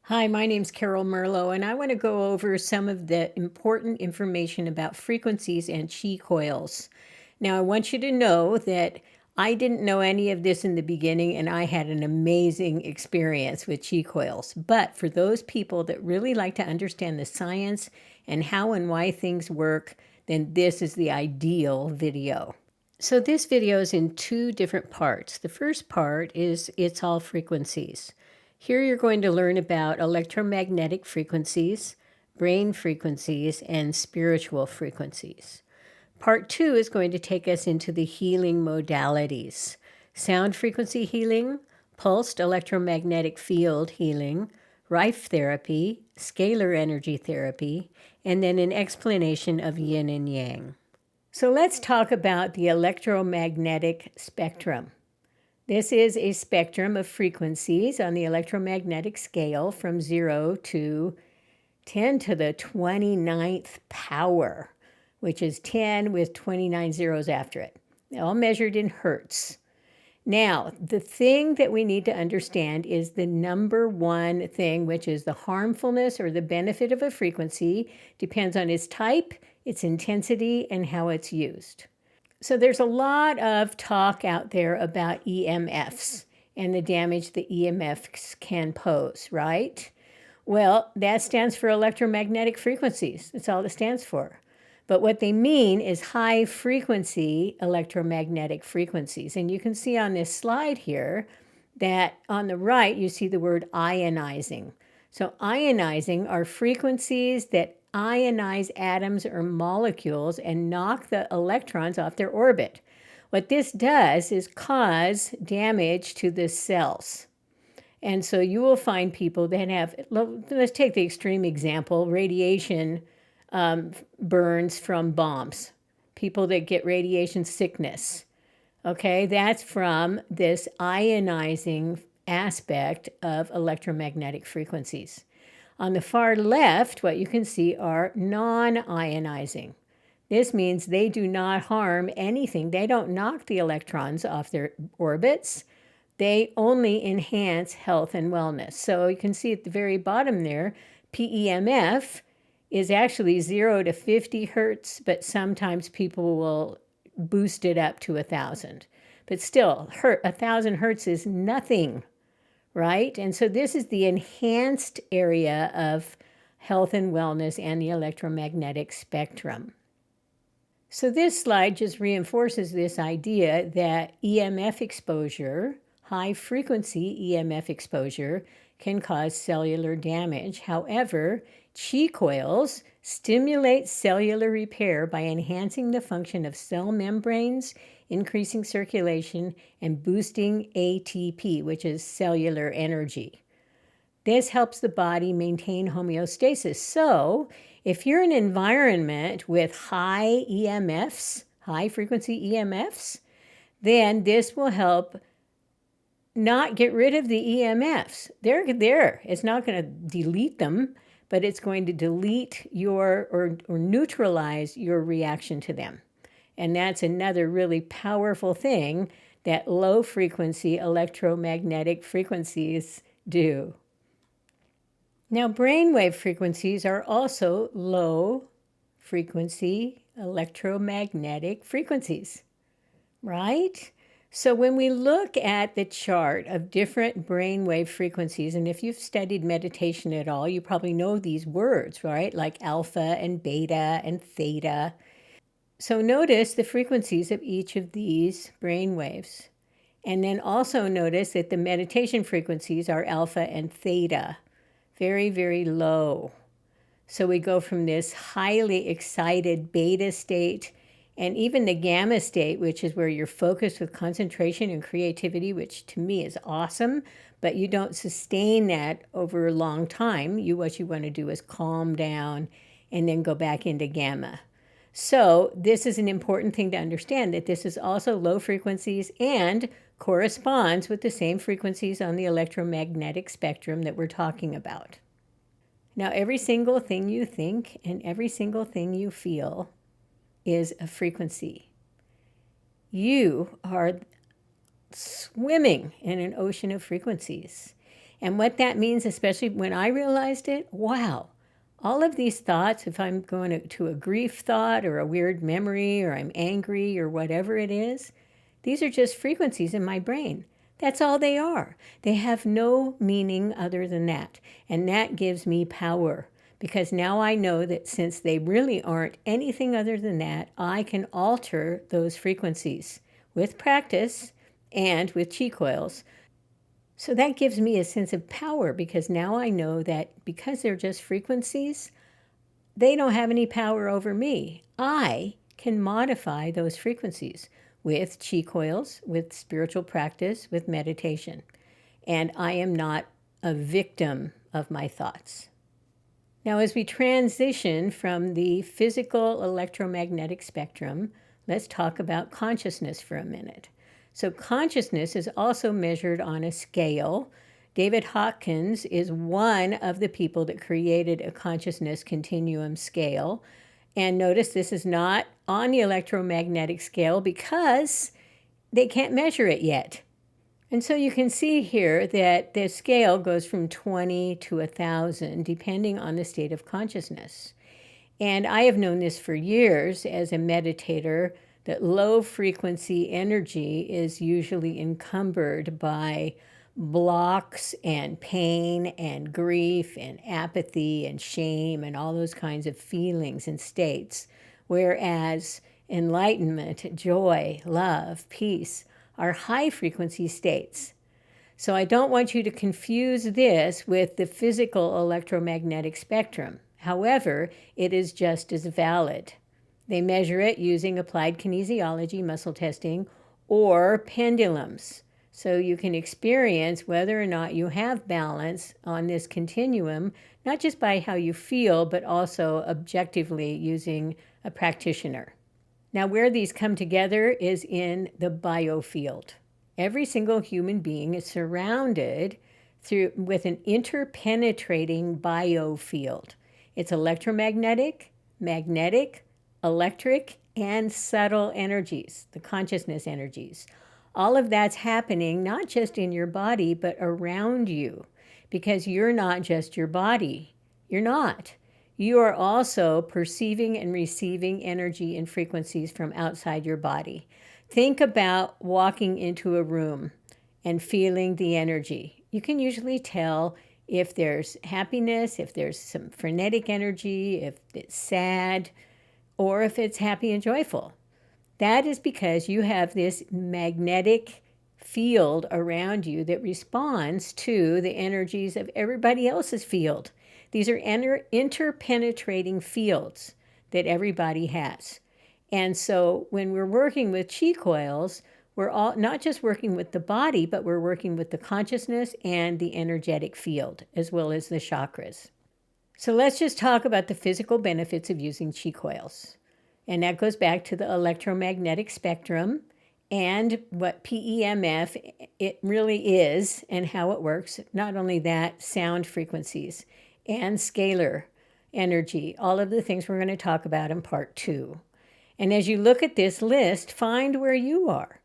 Hi, my name's Carol Merlo, and I want to go over some of the important information about frequencies and Qi coils. Now, I want you to know that I didn't know any of this in the beginning, and I had an amazing experience with Qi coils. But for those people that really like to understand the science and how and why things work, then this is the ideal video. So this video is in two different parts. The first part is it's all frequencies. Here you're going to learn about electromagnetic frequencies, brain frequencies, and spiritual frequencies. Part 2 is going to take us into the healing modalities. Sound frequency healing, pulsed electromagnetic field healing, Rife therapy, scalar energy therapy, and then an explanation of yin and yang. So let's talk about the electromagnetic spectrum. This is a spectrum of frequencies on the electromagnetic scale from 0 to 10 to the 29th power, which is 10 with 29 zeros after it, all measured in hertz. Now, the thing that we need to understand is the number one thing, which is the harmfulness or the benefit of a frequency depends on its type, its intensity, and how it's used. So there's a lot of talk out there about EMFs and the damage the EMFs can pose, right? Well, that stands for electromagnetic frequencies. That's all it stands for. But what they mean is high frequency electromagnetic frequencies. And you can see on this slide here that on the right, you see the word ionizing. So ionizing are frequencies that ionize atoms or molecules and knock the electrons off their orbit. What this does is cause damage to the cells. And so you will find people that have, let's take the extreme example, radiation burns from bombs, people that get radiation sickness. Okay, that's from this ionizing aspect of electromagnetic frequencies. On the far left, what you can see are non-ionizing. This means they do not harm anything. They don't knock the electrons off their orbits. They only enhance health and wellness. So you can see at the very bottom there, PEMF is actually 0 to 50 hertz, but sometimes people will boost it up to 1,000. But still, 1,000 hertz is nothing, right? And so this is the enhanced area of health and wellness and the electromagnetic spectrum. So this slide just reinforces this idea that EMF exposure, high frequency EMF exposure, can cause cellular damage. However, Qi coils stimulate cellular repair by enhancing the function of cell membranes, increasing circulation, and boosting ATP, which is cellular energy. This helps the body maintain homeostasis. So if you're in an environment with high EMFs, high frequency EMFs, then this will help not get rid of the EMFs. They're there. It's not going to delete them, but it's going to delete your or neutralize your reaction to them. And that's another really powerful thing that low frequency electromagnetic frequencies do. Now, brainwave frequencies are also low frequency electromagnetic frequencies, right? So when we look at the chart of different brainwave frequencies, and if you've studied meditation at all, you probably know these words, right? Like alpha and beta and theta. So notice the frequencies of each of these brainwaves. And then also notice that the meditation frequencies are alpha and theta, very, very low. So we go from this highly excited beta state and even the gamma state, which is where you're focused with concentration and creativity, which to me is awesome, but you don't sustain that over a long time. What you want to do is calm down and then go back into gamma. So this is an important thing to understand, that this is also low frequencies and corresponds with the same frequencies on the electromagnetic spectrum that we're talking about. Now, every single thing you think and every single thing you feel is a frequency. You are swimming in an ocean of frequencies. And what that means, especially when I realized it, wow, all of these thoughts, if I'm going to a grief thought or a weird memory or I'm angry or whatever it is, these are just frequencies in my brain. That's all they are. They have no meaning other than that. And that gives me power because now I know that since they really aren't anything other than that, I can alter those frequencies with practice and with Qi coils. So that gives me a sense of power because now I know that because they're just frequencies, they don't have any power over me. I can modify those frequencies with Qi coils, with spiritual practice, with meditation. And I am not a victim of my thoughts. Now, as we transition from the physical electromagnetic spectrum, let's talk about consciousness for a minute. So consciousness is also measured on a scale. David Hawkins is one of the people that created a consciousness continuum scale. And notice this is not on the electromagnetic scale because they can't measure it yet. And so you can see here that the scale goes from 20 to 1,000, depending on the state of consciousness. And I have known this for years as a meditator, that low frequency energy is usually encumbered by blocks and pain and grief and apathy and shame and all those kinds of feelings and states. Whereas enlightenment, joy, love, peace are high frequency states. So I don't want you to confuse this with the physical electromagnetic spectrum. However, it is just as valid. They measure it using applied kinesiology, muscle testing, or pendulums. So you can experience whether or not you have balance on this continuum, not just by how you feel, but also objectively using a practitioner. Now, where these come together is in the biofield. Every single human being is surrounded with an interpenetrating biofield. It's electromagnetic, magnetic, electric, and subtle energies, the consciousness energies. All of that's happening not just in your body, but around you, because you're not just your body. You're not. You are also perceiving and receiving energy and frequencies from outside your body. Think about walking into a room and feeling the energy. You can usually tell if there's happiness, if there's some frenetic energy, if it's sad, or if it's happy and joyful. That is because you have this magnetic field around you that responds to the energies of everybody else's field. These are interpenetrating fields that everybody has. And so when we're working with Qi coils, we're all not just working with the body, but we're working with the consciousness and the energetic field, as well as the chakras. So let's just talk about the physical benefits of using Qi coils. And that goes back to the electromagnetic spectrum and what PEMF it really is and how it works. Not only that, sound frequencies and scalar energy, all of the things we're going to talk about in part 2. And as you look at this list, find where you are.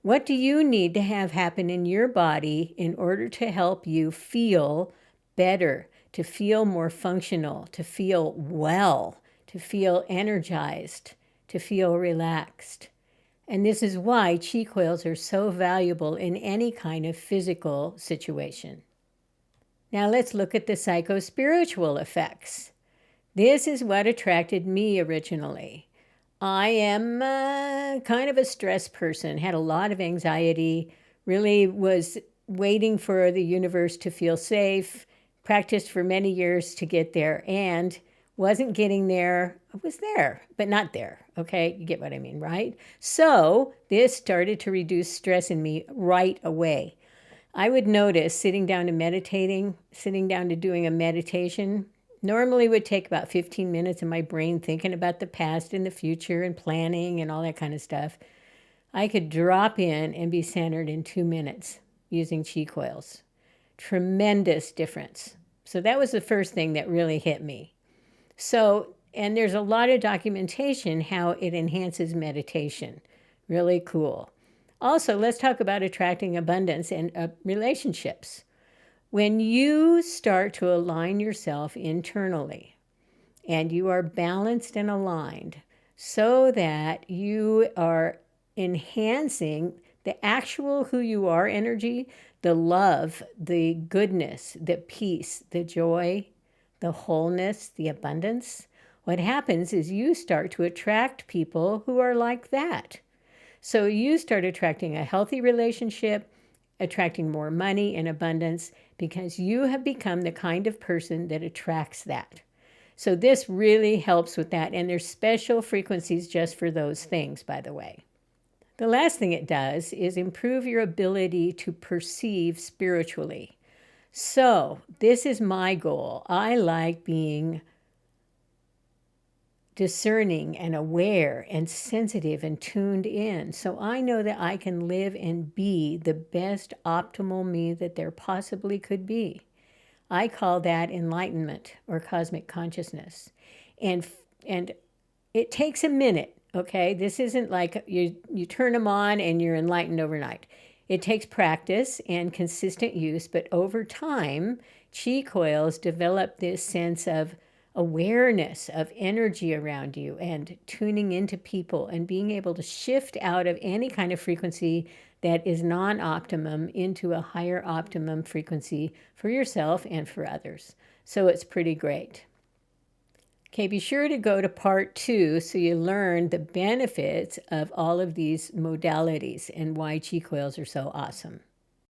What do you need to have happen in your body in order to help you feel better, to feel more functional, to feel well, to feel energized, to feel relaxed? And this is why Qi coils are so valuable in any kind of physical situation. Now let's look at the psycho-spiritual effects. This is what attracted me originally. I am kind of a stress person, had a lot of anxiety, really was waiting for the universe to feel safe, practiced for many years to get there, and wasn't getting there. I was there, but not there. Okay, you get what I mean, right? So this started to reduce stress in me right away. I would notice sitting down to doing a meditation, normally would take about 15 minutes in my brain thinking about the past and the future and planning and all that kind of stuff. I could drop in and be centered in 2 minutes using Qi coils. Tremendous difference. So that was the first thing that really hit me. So, and there's a lot of documentation how it enhances meditation. Really cool. Also, let's talk about attracting abundance and relationships. When you start to align yourself internally and you are balanced and aligned so that you are enhancing the actual who you are energy, the love, the goodness, the peace, the joy, the wholeness, the abundance, what happens is you start to attract people who are like that. So you start attracting a healthy relationship, attracting more money and abundance because you have become the kind of person that attracts that. So this really helps with that. And there's special frequencies just for those things, by the way. The last thing it does is improve your ability to perceive spiritually. So this is my goal. I like being discerning and aware and sensitive and tuned in. So I know that I can live and be the best optimal me that there possibly could be. I call that enlightenment or cosmic consciousness. And it takes a minute, okay? This isn't like you turn them on and you're enlightened overnight. It takes practice and consistent use, but over time, Qi coils develop this sense of awareness of energy around you and tuning into people and being able to shift out of any kind of frequency that is non-optimum into a higher optimum frequency for yourself and for others. So it's pretty great. Okay, be sure to go to part 2 so you learn the benefits of all of these modalities and why Qi coils are so awesome.